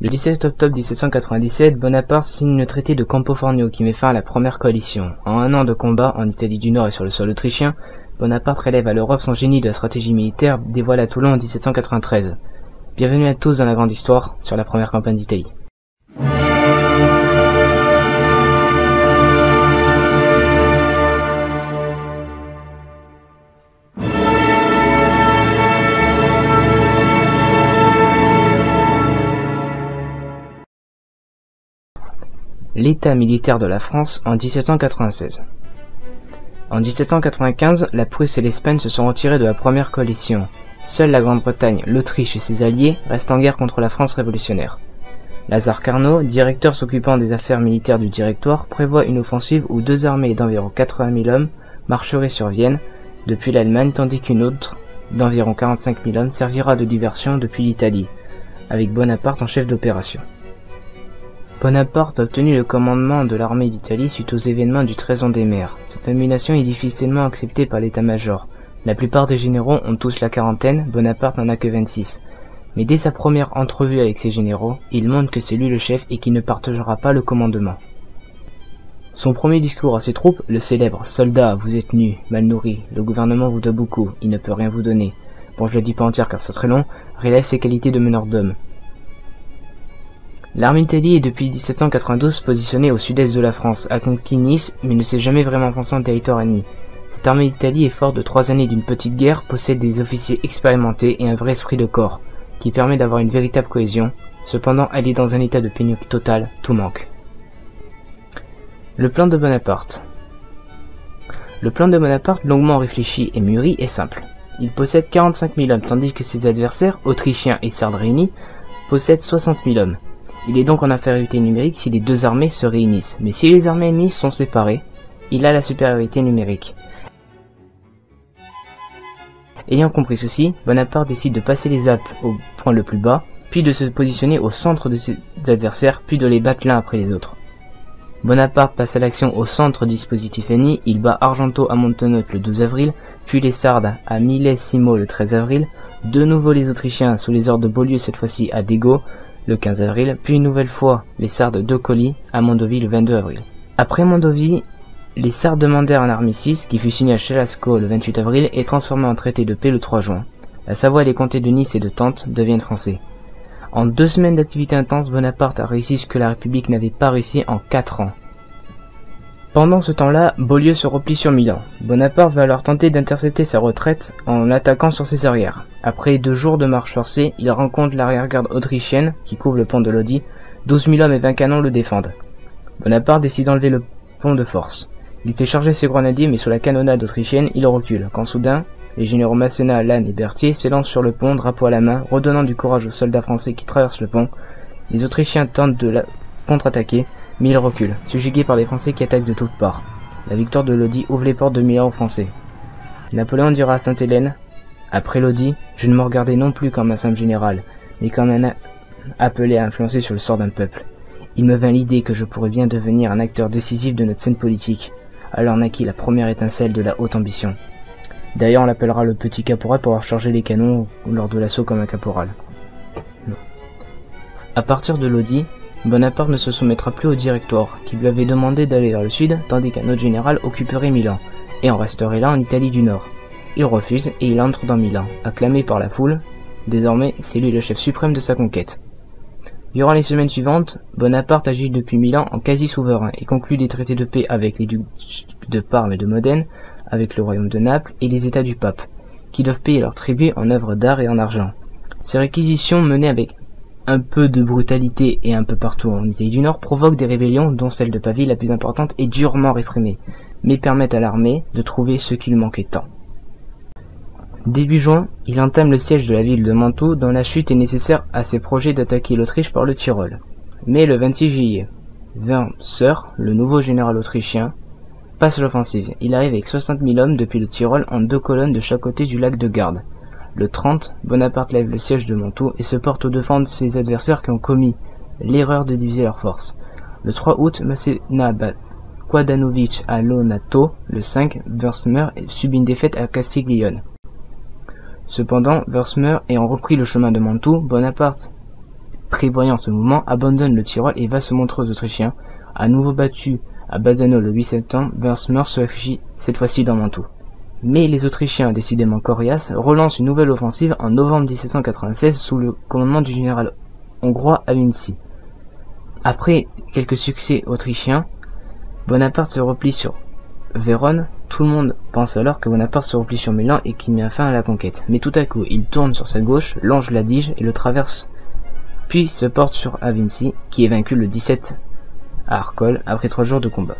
Le 17 octobre 1797, Bonaparte signe le traité de Campo Formio qui met fin à la première coalition. En un an de combat en Italie du Nord et sur le sol autrichien, Bonaparte relève à l'Europe son génie de la stratégie militaire dévoilé à Toulon en 1793. Bienvenue à tous dans la grande histoire sur la première campagne d'Italie. L'état militaire de la France en 1796. En 1795, la Prusse et l'Espagne se sont retirées de la première coalition. Seule la Grande-Bretagne, l'Autriche et ses alliés restent en guerre contre la France révolutionnaire. Lazare Carnot, directeur s'occupant des affaires militaires du Directoire, prévoit une offensive où deux armées d'environ 80 000 hommes marcheraient sur Vienne depuis l'Allemagne, tandis qu'une autre d'environ 45 000 hommes servira de diversion depuis l'Italie, avec Bonaparte en chef d'opération. Bonaparte a obtenu le commandement de l'armée d'Italie suite aux événements du Trésor des mers. Cette nomination est difficilement acceptée par l'état-major. La plupart des généraux ont tous la quarantaine, Bonaparte n'en a que 26. Mais dès sa première entrevue avec ses généraux, il montre que c'est lui le chef et qu'il ne partagera pas le commandement. Son premier discours à ses troupes, le célèbre « Soldats, vous êtes nus, mal nourris, le gouvernement vous doit beaucoup, il ne peut rien vous donner », bon je le dis pas entière car c'est très long, relève ses qualités de meneur d'hommes. L'armée d'Italie est depuis 1792 positionnée au sud-est de la France, a conquis Nice, mais ne s'est jamais vraiment pensée en territoire ennemi. Cette armée d'Italie est forte de 3 années d'une petite guerre, possède des officiers expérimentés et un vrai esprit de corps, qui permet d'avoir une véritable cohésion. Cependant, elle est dans un état de pénurie totale, tout manque. Le plan de Bonaparte. Le plan de Bonaparte, longuement réfléchi et mûri, est simple. Il possède 45 000 hommes, tandis que ses adversaires, autrichiens et sardes réunis, possèdent 60 000 hommes. Il est donc en infériorité numérique si les deux armées se réunissent, mais si les armées ennemies sont séparées, il a la supériorité numérique. Ayant compris ceci, Bonaparte décide de passer les Alpes au point le plus bas, puis de se positionner au centre de ses adversaires, puis de les battre l'un après les autres. Bonaparte passe à l'action au centre du dispositif ennemi, il bat Argento à Montenotte le 12 avril, puis les Sardes à Millesimo le 13 avril, de nouveau les Autrichiens sous les ordres de Beaulieu cette fois-ci à Dego, le 15 avril, puis une nouvelle fois les Sardes de Colli à Mondovì le 22 avril. Après Mondovì, les Sardes demandèrent un armistice qui fut signé à Chelasco le 28 avril et transformé en traité de paix le 3 juin. La Savoie et les comtés de Nice et de Tente deviennent français. En 2 semaines d'activité intense, Bonaparte a réussi ce que la République n'avait pas réussi en 4 ans. Pendant ce temps-là, Beaulieu se replie sur Milan. Bonaparte va alors tenter d'intercepter sa retraite en attaquant sur ses arrières. Après 2 jours de marche forcée, il rencontre l'arrière-garde autrichienne qui couvre le pont de Lodi. 12 000 hommes et 20 canons le défendent. Bonaparte décide d'enlever le pont de force. Il fait charger ses grenadiers mais sous la canonnade autrichienne, il recule. Quand soudain, les généraux Masséna, Lannes et Berthier s'élancent sur le pont, drapeau à la main, redonnant du courage aux soldats français qui traversent le pont. Les Autrichiens tentent de contre-attaquer, mais ils reculent, subjugués par les Français qui attaquent de toutes parts. La victoire de Lodi ouvre les portes de Milan aux Français. Napoléon dira à Sainte-Hélène, après Lodi, je ne me regardais non plus comme un simple général, mais comme un appelé à influencer sur le sort d'un peuple. Il me vint l'idée que je pourrais bien devenir un acteur décisif de notre scène politique. Alors naquit la première étincelle de la haute ambition. D'ailleurs, on l'appellera le petit caporal pour avoir chargé les canons lors de l'assaut comme un caporal. À partir de Lodi, Bonaparte ne se soumettra plus au Directoire, qui lui avait demandé d'aller vers le sud, tandis qu'un autre général occuperait Milan, et en resterait là en Italie du Nord. Il refuse et il entre dans Milan, acclamé par la foule. Désormais, c'est lui le chef suprême de sa conquête. Durant les semaines suivantes, Bonaparte agit depuis Milan en quasi-souverain et conclut des traités de paix avec les ducs de Parme et de Modène, avec le royaume de Naples et les États du pape, qui doivent payer leur tribut en œuvres d'art et en argent. Ces réquisitions menées avec un peu de brutalité et un peu partout en Italie du Nord provoquent des rébellions, dont celle de Pavie la plus importante est durement réprimée, mais permettent à l'armée de trouver ce qu'il manquait tant. Début juin, il entame le siège de la ville de Mantoue, dont la chute est nécessaire à ses projets d'attaquer l'Autriche par le Tyrol. Mais le 26 juillet, Wurmser, le nouveau général autrichien, passe l'offensive. Il arrive avec 60 000 hommes depuis le Tyrol en 2 colonnes de chaque côté du lac de Garde. Le 30, Bonaparte lève le siège de Mantoue et se porte au devant de ses adversaires qui ont commis l'erreur de diviser leurs forces. Le 3 août, Masséna bat Kładanovic à Lonato. Le 5, Wurmser subit une défaite à Castiglione. Cependant, Wurmser ayant repris le chemin de Mantoue, Bonaparte prévoyant ce mouvement, abandonne le Tyrol et va se montrer aux Autrichiens. À nouveau battu à Bazzano le 8 septembre, Wurtzmir se réfugie cette fois-ci dans Mantoue. Mais les Autrichiens, décidément coriaces, relancent une nouvelle offensive en novembre 1796 sous le commandement du général hongrois Avinci. Après quelques succès autrichiens, Bonaparte se replie sur Vérone. Tout le monde pense alors que Bonaparte se replie sur Milan et qu'il met fin à la conquête. Mais tout à coup, il tourne sur sa gauche, longe l'Adige et le traverse, puis se porte sur Avinci, qui est vaincu le 17 à Arcole après 3 jours de combat.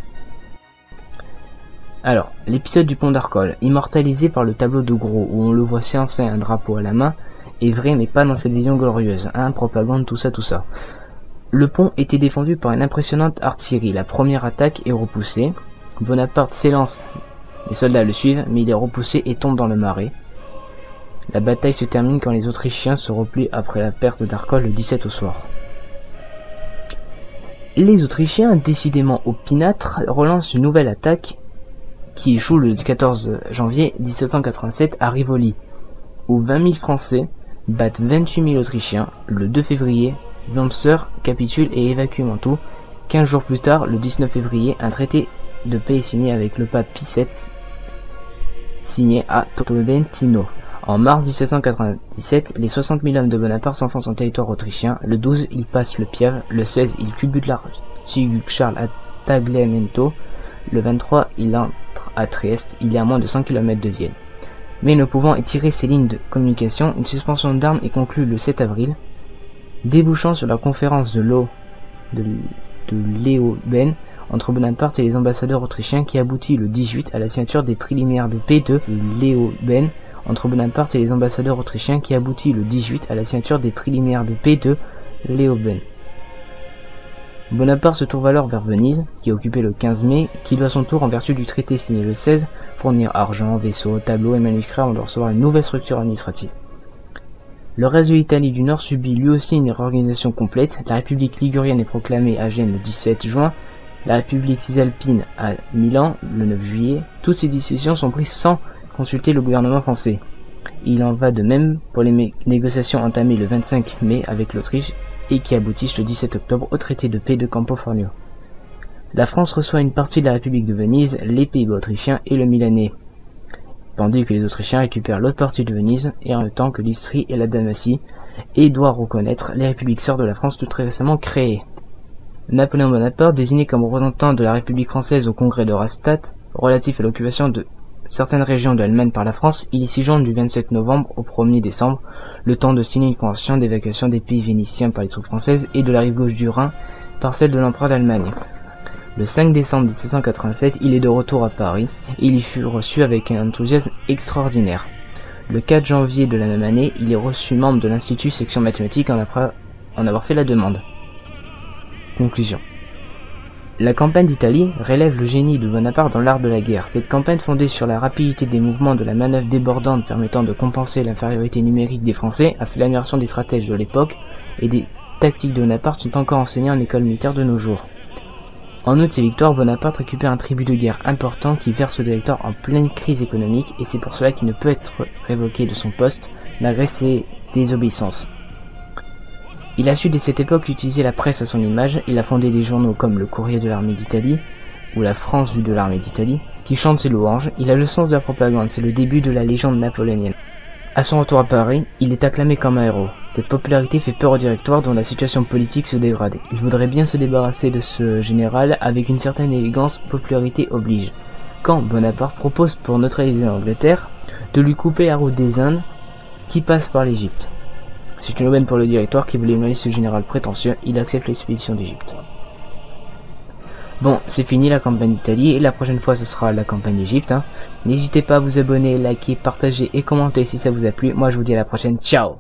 Alors, l'épisode du pont d'Arcole, immortalisé par le tableau de Gros, où on le voit s'élancer un drapeau à la main, est vrai mais pas dans cette vision glorieuse, propagande, tout ça. Le pont était défendu par une impressionnante artillerie, la première attaque est repoussée, Bonaparte s'élance, les soldats le suivent, mais il est repoussé et tombe dans le marais. La bataille se termine quand les Autrichiens se replient après la perte d'Arcole le 17 au soir. Les Autrichiens, décidément opiniâtres, relancent une nouvelle attaque qui échoue le 14 janvier 1787 à Rivoli, où 20 000 Français battent 28 000 Autrichiens. Le 2 février, Wurtzmir capitule et évacue Mantoue. 15 jours plus tard, le 19 février, un traité de paix est signé avec le pape Pie VII, signé à Tolentino. En mars 1797, les 60 000 hommes de Bonaparte s'enfoncent en territoire autrichien. Le 12, il passe le Piave. Le 16, il culbute l'archiduc Charles à Tagliamento. Le 23, il entre à Trieste, il y a à moins de 100 km de Vienne. Mais ne pouvant étirer ses lignes de communication, une suspension d'armes est conclue le 7 avril, débouchant sur la conférence de Leoben entre Bonaparte et les ambassadeurs autrichiens qui aboutit le 18 à la signature des préliminaires de paix de Leoben entre Bonaparte et les ambassadeurs autrichiens qui aboutit le 18 à la signature des préliminaires de paix de Leoben. Bonaparte se tourne alors vers Venise, qui est occupée le 15 mai, qui doit à son tour, en vertu du traité signé le 16, fournir argent, vaisseaux, tableaux et manuscrits avant de recevoir une nouvelle structure administrative. Le reste de l'Italie du Nord subit lui aussi une réorganisation complète. La République ligurienne est proclamée à Gênes le 17 juin, la République cisalpine à Milan le 9 juillet. Toutes ces décisions sont prises sans consulter le gouvernement français. Il en va de même pour les négociations entamées le 25 mai avec l'Autriche et qui aboutissent le 17 octobre au traité de paix de Campo Formio. La France reçoit une partie de la République de Venise, les Pays-Bas autrichiens et le Milanais, tandis que les Autrichiens récupèrent l'autre partie de Venise et en même temps que l'Istrie et la Dalmatie, et doit reconnaître les républiques sœurs de la France tout très récemment créées. Napoléon Bonaparte, désigné comme représentant de la République française au congrès de Rastatt, relatif à l'occupation de certaines régions de l'Allemagne par la France, il y séjourne du 27 novembre au 1er décembre, le temps de signer une convention d'évacuation des pays vénitiens par les troupes françaises et de la rive gauche du Rhin par celle de l'empereur d'Allemagne. Le 5 décembre 1787, il est de retour à Paris et il y fut reçu avec un enthousiasme extraordinaire. Le 4 janvier de la même année, il est reçu membre de l'Institut section mathématique après en avoir fait la demande. Conclusion. La campagne d'Italie relève le génie de Bonaparte dans l'art de la guerre. Cette campagne fondée sur la rapidité des mouvements de la manœuvre débordante permettant de compenser l'infériorité numérique des Français a fait l'admiration des stratèges de l'époque et des tactiques de Bonaparte sont encore enseignées en école militaire de nos jours. En outre, ces victoires, Bonaparte récupère un tribut de guerre important qui verse au directeur en pleine crise économique et c'est pour cela qu'il ne peut être révoqué de son poste malgré ses désobéissances. Il a su dès cette époque utiliser la presse à son image, il a fondé des journaux comme le Courrier de l'armée d'Italie, ou la France vue de l'armée d'Italie, qui chante ses louanges, il a le sens de la propagande, c'est le début de la légende napoléonienne. À son retour à Paris, il est acclamé comme un héros. Cette popularité fait peur au directoire dont la situation politique se dégrade. Il voudrait bien se débarrasser de ce général avec une certaine élégance, popularité oblige. Quand Bonaparte propose pour neutraliser l'Angleterre de lui couper la route des Indes qui passe par l'Égypte. C'est une aubaine pour le directoire qui voulait éloigner ce général prétentieux, il accepte l'expédition d'Égypte. Bon, c'est fini la campagne d'Italie et la prochaine fois ce sera la campagne d'Égypte. N'hésitez pas à vous abonner, liker, partager et commenter si ça vous a plu. Moi je vous dis à la prochaine, ciao!